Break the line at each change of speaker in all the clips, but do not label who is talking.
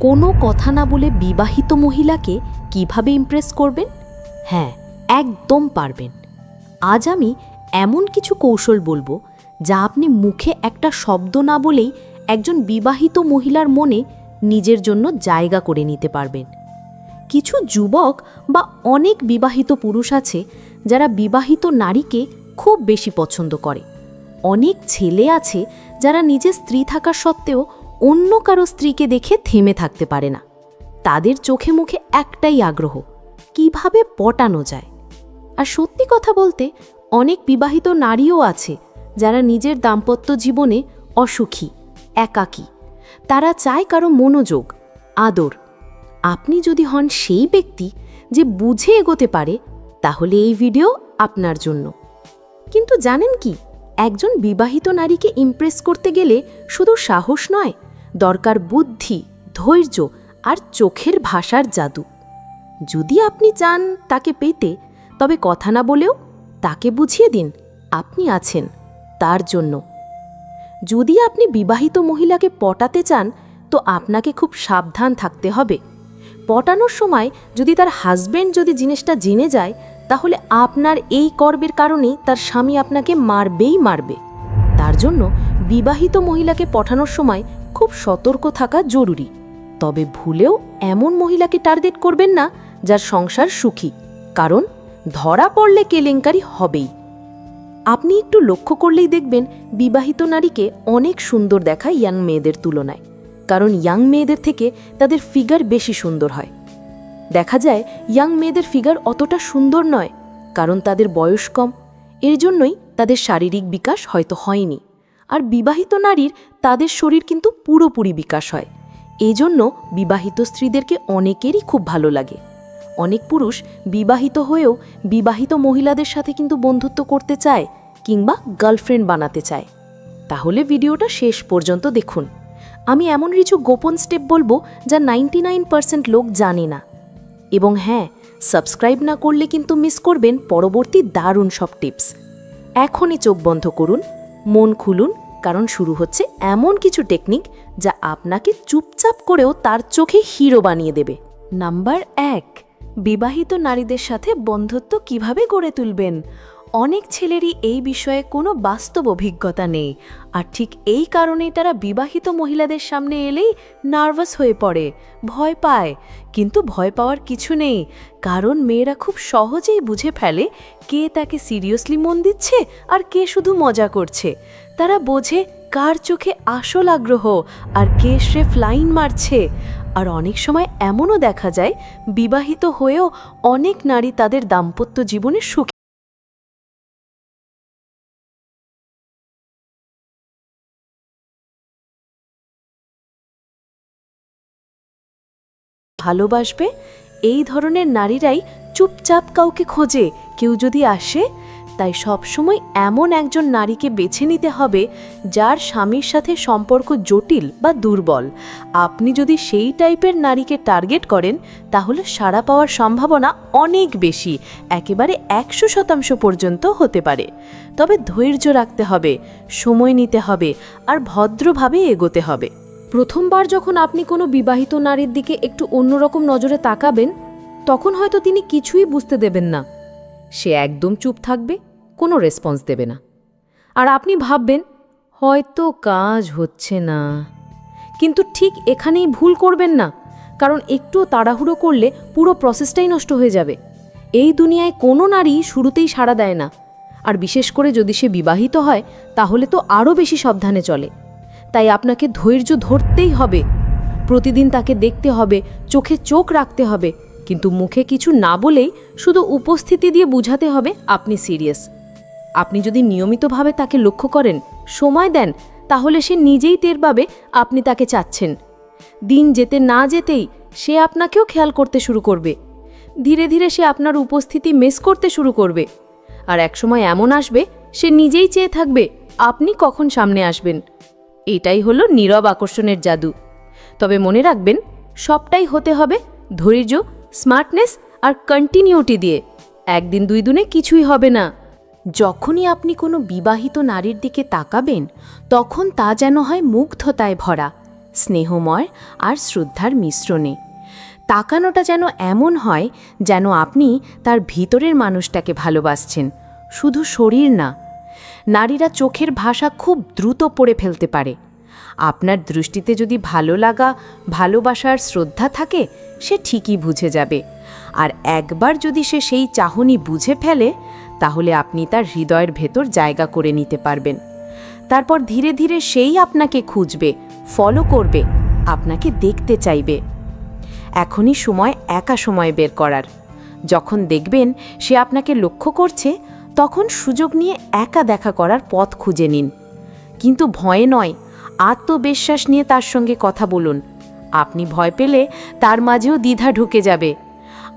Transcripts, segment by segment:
কোনো কথা না বলে বিবাহিত মহিলাকে কিভাবে ইমপ্রেস করবেন? হ্যাঁ, একদম পারবেন। আজ আমি এমন কিছু কৌশল বলবো যা আপনি মুখে একটা শব্দ না বলেই একজন বিবাহিত মহিলার মনে নিজের জন্য জায়গা করে নিতে পারবেন। কিছু যুবক বা অনেক বিবাহিত পুরুষ আছে যারা বিবাহিত নারীকে খুব বেশি পছন্দ করে। অনেক ছেলে আছে যারা নিজের স্ত্রী থাকা সত্ত্বেও অন্য কারো স্ত্রীকে দেখে থেমে থাকতে পারে না। তাদের চোখে মুখে একটাই আগ্রহ, কিভাবে পটানো যায়। আর সত্যি কথা বলতে অনেক বিবাহিত নারীও আছে যারা নিজের দাম্পত্য জীবনে অসুখী, একাকী। তারা চায় কারো মনোযোগ, আদর। আপনি যদি হন সেই ব্যক্তি যে বুঝে এগোতে পারে, তাহলে এই ভিডিও আপনার জন্য। কিন্তু জানেন কি, একজন বিবাহিত নারীকে ইমপ্রেস করতে গেলে শুধু সাহস নয়, দরকার বুদ্ধি, ধৈর্য আর চোখের ভাষার জাদু। যদি আপনি চান তাকে পেতে, তবে কথা না বলেও তাকে বুঝিয়ে দিন আপনি আছেন তার জন্য। যদি আপনি বিবাহিত মহিলাকে পটাতে চান, তো আপনাকে খুব সাবধান থাকতে হবে। পটানোর সময় যদি তার হাজব্যান্ড যদি জিনিসটা জেনে যায়, তাহলে আপনার এই কর্মের কারণেই তার স্বামী আপনাকে মারবেই মারবে। তার জন্য বিবাহিত মহিলাকে পটানোর সময় খুব সতর্ক থাকা জরুরি। তবে ভুলেও এমন মহিলাকে টার্গেট করবেন না যার সংসার সুখী, কারণ ধরা পড়লে কেলেঙ্কারি হবেই। আপনি একটু লক্ষ্য করলেই দেখবেন বিবাহিত নারীকে অনেক সুন্দর দেখায় ইয়াং মেয়েদের তুলনায়, কারণ ইয়াং মেয়েদের থেকে তাদের ফিগার বেশি সুন্দর হয়। দেখা যায় ইয়াং মেয়েদের ফিগার অতটা সুন্দর নয়, কারণ তাদের বয়স কম, এর জন্যই তাদের শারীরিক বিকাশ হয়তো হয়নি। আর বিবাহিত নারীর তাদের শরীর কিন্তু পুরোপুরি বিকাশ হয়। এই জন্য বিবাহিত স্ত্রীদেরকে অনেকেরই খুব ভালো লাগে। অনেক পুরুষ বিবাহিত হয়েও বিবাহিত মহিলাদের সাথে কিন্তু বন্ধুত্ব করতে চায় কিংবা গার্লফ্রেন্ড বানাতে চায়। তাহলে ভিডিওটা শেষ পর্যন্ত দেখুন। আমি এমন কিছু গোপন স্টেপ বলবো যা 99% লোক জানে না। এবং হ্যাঁ, সাবস্ক্রাইব না করলে কিন্তু মিস করবেন পরবর্তী দারুণ সব টিপস। এখনই চোখ বন্ধ করুন, মন খুলুন, কারণ শুরু হচ্ছে এমন কিছু টেকনিক যা আপনাকে চুপচাপ করেও তার চোখে হিরো বানিয়ে দেবে। নাম্বার 1, বিবাহিত নারীদের সাথে বন্ধুত্ব কিভাবে গড়ে তুলবেন। অনেক ছেলেরই এই বিষয়ে কোনো বাস্তব অভিজ্ঞতা নেই, আর ঠিক এই কারণেই তারা বিবাহিত মহিলাদের সামনে এলেই নার্ভাস হয়ে পড়ে, ভয় পায়। কিন্তু ভয় পাওয়ার কিছু নেই, কারণ মেয়েরা খুব সহজেই বুঝে ফেলে কে তাকে সিরিয়াসলি মন দিচ্ছে আর কে শুধু মজা করছে। তারা বোঝে কার চোখে আসল আগ্রহ আর কে স্রেফ লাইন মারছে। আর অনেক সময় এমনও দেখা যায় বিবাহিত হয়েও অনেক নারী তাদের দাম্পত্য জীবনে সুখী, ভালোবাসবে। এই ধরনের নারীরাই চুপচাপ কাউকে খোঁজে, কেউ যদি আসে। তাই সবসময় এমন একজন নারীকে বেছে নিতে হবে যার স্বামীর সাথে সম্পর্ক জটিল বা দুর্বল। আপনি যদি সেই টাইপের নারীকে টার্গেট করেন, তাহলে সাড়া পাওয়ার সম্ভাবনা অনেক বেশি, একেবারে 100% পর্যন্ত হতে পারে। তবে ধৈর্য রাখতে হবে, সময় নিতে হবে আর ভদ্রভাবে এগোতে হবে। প্রথমবার যখন আপনি কোনো বিবাহিত নারীর দিকে একটু অন্যরকম নজরে তাকাবেন, তখন হয়তো তিনি কিছুই বুঝতে দেবেন না। সে একদম চুপ থাকবে, কোনো রেসপন্স দেবে না। আর আপনি ভাববেন হয়তো কাজ হচ্ছে না। কিন্তু ঠিক এখানেই ভুল করবেন না, কারণ একটু তাড়াহুড়ো করলে পুরো প্রসেসটাই নষ্ট হয়ে যাবে। এই দুনিয়ায় কোনো নারী শুরুতেই সাড়া দেয় না, আর বিশেষ করে যদি সে বিবাহিত হয়, তাহলে তো আরও বেশি সাবধানে চলে। তাই আপনাকে ধৈর্য ধরতেই হবে, প্রতিদিন তাকে দেখতে হবে, চোখে চোখ রাখতে হবে, কিন্তু মুখে কিছু না বলেই শুধু উপস্থিতি দিয়ে বুঝাতে হবে আপনি সিরিয়াস। আপনি যদি নিয়মিতভাবে তাকে লক্ষ্য করেন, সময় দেন, তাহলে সে নিজেই টের পাবে আপনি তাকে চাচ্ছেন। দিন যেতে না যেতেই সে আপনাকেও খেয়াল করতে শুরু করবে। ধীরে ধীরে সে আপনার উপস্থিতি মিস করতে শুরু করবে। আর একসময় এমন আসবে সে নিজেই চেয়ে থাকবে আপনি কখন সামনে আসবেন। এটাই হলো নীরব আকর্ষণের জাদু। তবে মনে রাখবেন, সবটাই হতে হবে ধৈর্য, স্মার্টনেস আর কন্টিনিউটি দিয়ে। একদিন দুই দিনে কিছুই হবে না। যখনই আপনি কোনো বিবাহিত নারীর দিকে তাকাবেন, তখন তা যেন হয় মুগ্ধতায় ভরা, স্নেহময় আর শ্রদ্ধার মিশ্রণে। তাকানোটা যেন এমন হয় যেন আপনি তার ভিতরের মানুষটাকে ভালোবাসছেন, শুধু শরীর না। নারীরা চোখের ভাষা খুব দ্রুত পড়ে ফেলতে পারে। আপনার দৃষ্টিতে যদি ভালো লাগা, ভালোবাসা আর শ্রদ্ধা থাকে, সে ঠিকই বুঝে যাবে। আর একবার যদি সে সেই চাহনি বুঝে ফেলে, তাহলে আপনি তার হৃদয়ের ভেতর জায়গা করে নিতে পারবেন। তারপর ধীরে ধীরে সেই আপনাকে খুঁজবে, ফলো করবে, আপনাকে দেখতে চাইবে। এখনই সময় একা সময় বের করার। যখন দেখবেন সে আপনাকে লক্ষ্য করছে, তখন সুযোগ নিয়ে একা দেখা করার পথ খুঁজে নিন। কিন্তু ভয়ে নয়, আত্মবিশ্বাস নিয়ে তার সঙ্গে কথা বলুন। আপনি ভয় পেলে তার মাঝেও দ্বিধা ঢুকে যাবে।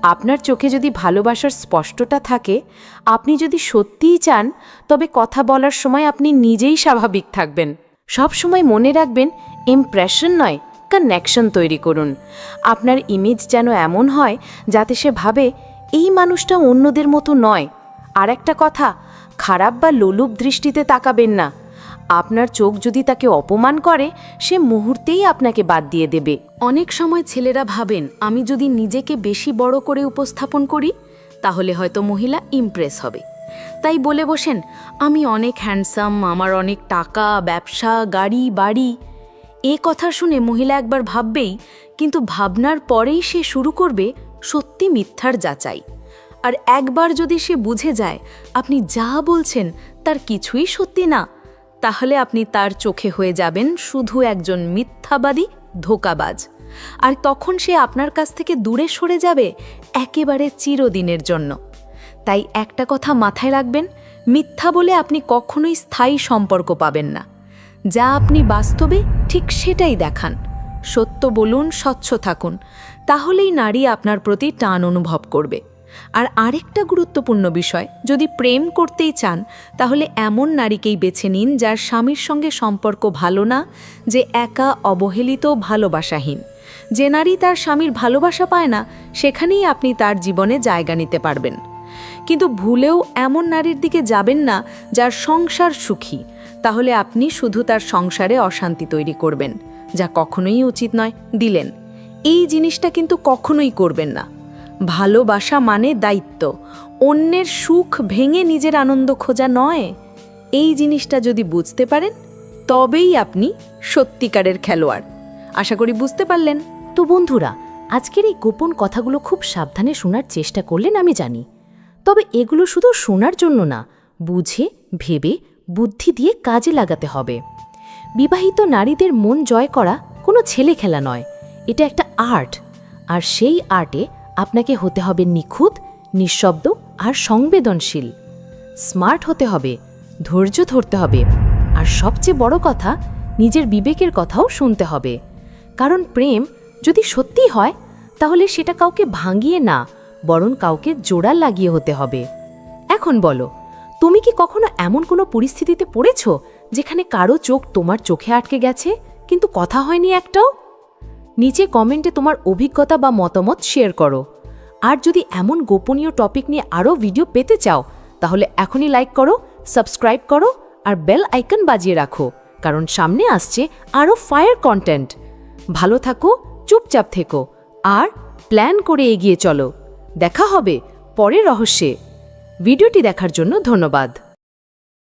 আপনার চোখে যদি ভালোবাসার স্পষ্টতা থাকে, আপনি যদি সত্যিই চান, তবে কথা বলার সময় আপনি নিজেই স্বাভাবিক থাকবেন। সব সময় মনে রাখবেন, ইমপ্রেশন নয়, কানেকশন তৈরি করুন। আপনার ইমেজ যেন এমন হয় যাতে সে ভাবে এই মানুষটা অন্যদের মতো নয়। আর একটা কথা, খারাপ বা লোলুপ দৃষ্টিতে তাকাবেন না। আপনার চোখ যদি তাকে অপমান করে, সে মুহূর্তেই আপনাকে বাদ দিয়ে দেবে। অনেক সময় ছেলেরা ভাবেন, আমি যদি নিজেকে বেশি বড় করে উপস্থাপন করি, তাহলে হয়তো মহিলা ইমপ্রেস হবে। তাই বলে বসেন, আমি অনেক হ্যান্ডসাম, আমার অনেক টাকা, ব্যবসা, গাড়ি, বাড়ি। এ কথা শুনে মহিলা একবার ভাববেই, কিন্তু ভাবনার পরেই সে শুরু করবে সত্যি মিথ্যার যাচাই। আর একবার যদি সে বুঝে যায় আপনি যা বলছেন তার কিছুই সত্যি না, তাহলে আপনি তার চোখে হয়ে যাবেন শুধু একজন মিথ্যাবাদী, ধোঁকাবাজ। আর তখন সে আপনার কাছ থেকে দূরে সরে যাবে একেবারে চিরদিনের জন্য। তাই একটা কথা মাথায় রাখবেন, মিথ্যা বলে আপনি কখনোই স্থায়ী সম্পর্ক পাবেন না। যা আপনি বাস্তবে ঠিক সেটাই দেখান। সত্য বলুন, স্বচ্ছ থাকুন, তাহলেই নারী আপনার প্রতি টান অনুভব করবে। আর আরেকটা গুরুত্বপূর্ণ বিষয়, যদি প্রেম করতেই চান, তাহলে এমন নারীকেই বেছে নিন যার স্বামীর সঙ্গে সম্পর্ক ভালো না, যে একা, অবহেলিত, ভালোবাসাহীন। যে নারী তার স্বামীর ভালোবাসা পায় না, সেখানেই আপনি তার জীবনে জায়গা নিতে পারবেন। কিন্তু ভুলেও এমন নারীর দিকে যাবেন না যার সংসার সুখী, তাহলে আপনি শুধু তার সংসারে অশান্তি তৈরি করবেন, যা কখনোই উচিত নয়। দিলেন, এই জিনিসটা কিন্তু কখনোই করবেন না। ভালোবাসা মানে দায়িত্ব, অন্যের সুখ ভেঙে নিজের আনন্দ খোঁজা নয়। এই জিনিসটা যদি বুঝতে পারেন, তবেই আপনি সত্যিকারের খেলোয়াড়। আশা করি বুঝতে পারলেন। তো বন্ধুরা, আজকের এই গোপন কথাগুলো খুব সাবধানে শোনার চেষ্টা করলেন আমি জানি। তবে এগুলো শুধু শোনার জন্য না, বুঝে ভেবে বুদ্ধি দিয়ে কাজে লাগাতে হবে। বিবাহিত নারীদের মন জয় করা কোনো ছেলে খেলা নয়, এটা একটা আর্ট। আর সেই আর্টে আপনাকে হতে হবে নিখুঁত, নিঃশব্দ আর সংবেদনশীল। স্মার্ট হতে হবে, ধৈর্য ধরতে হবে, আর সবচেয়ে বড় কথা, নিজের বিবেকের কথাও শুনতে হবে। কারণ প্রেম যদি সত্যি হয়, তাহলে সেটা কাউকে ভাঙিয়ে না, বরং কাউকে জোড়া লাগিয়ে হতে হবে। এখন বলো, তুমি কি কখনো এমন কোনো পরিস্থিতিতে পড়েছো যেখানে কারো চোখ তোমার চোখে আটকে গেছে, কিন্তু কথা হয়নি একটাও? নিচে কমেন্টে তোমার অভিজ্ঞতা বা মতামত শেয়ার করো। আর যদি এমন গোপনীয় টপিক নিয়ে আরও ভিডিও পেতে চাও, তাহলে এখনই লাইক করো, সাবস্ক্রাইব করো আর বেল আইকন বাজিয়ে রাখো, কারণ সামনে আসছে আরও ফায়ার কন্টেন্ট। ভালো থাকো, চুপচাপ থেকো আর প্ল্যান করে এগিয়ে চলো। দেখা হবে পরের রহস্যে। ভিডিওটি দেখার জন্য ধন্যবাদ।